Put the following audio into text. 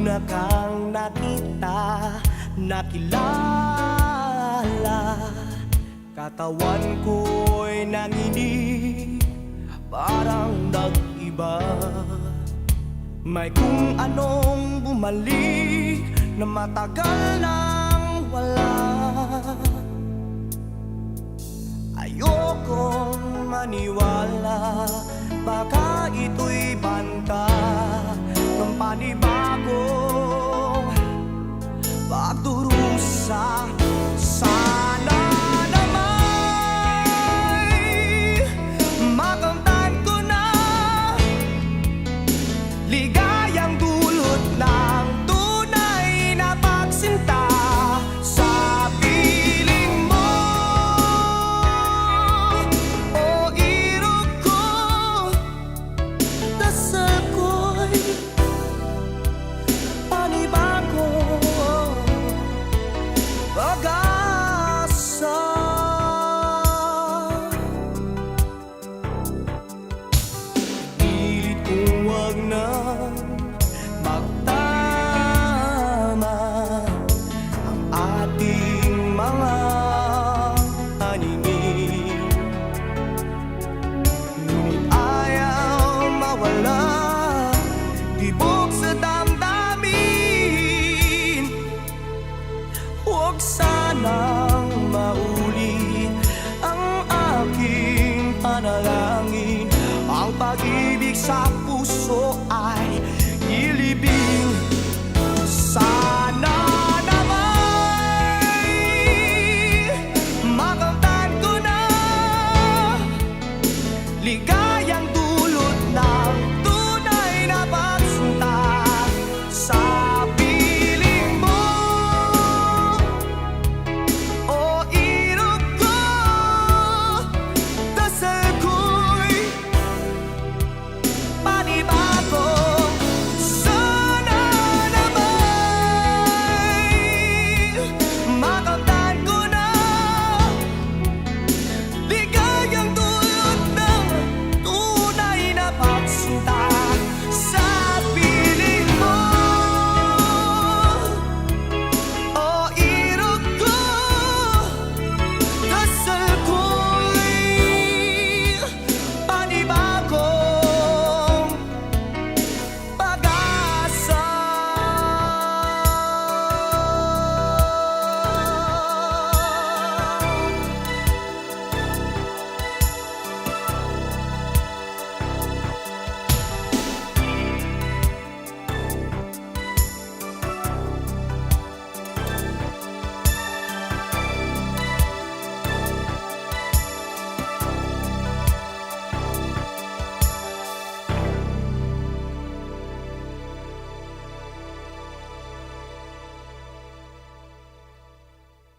una kang nakita, nakilala, katawan ko'y nanginig, parang nag-iba. May kung anong bumalik na matagal nang wala. Ayokong maniwala, baka ito'y banta ng panibagong pagdurusa. Sana naman makamtan ko na ligayang dulot ng tunay na pagsinta sa piling mo. O irog ko, dasal ko'y panibagong pag-asa. Pilit kong wag nang magtama ang ating mga aningin, ngunit ayaw mawala, tibok sa damdamin. Huwag sanang maulit ang aking panalangin, ang pag-ibig sa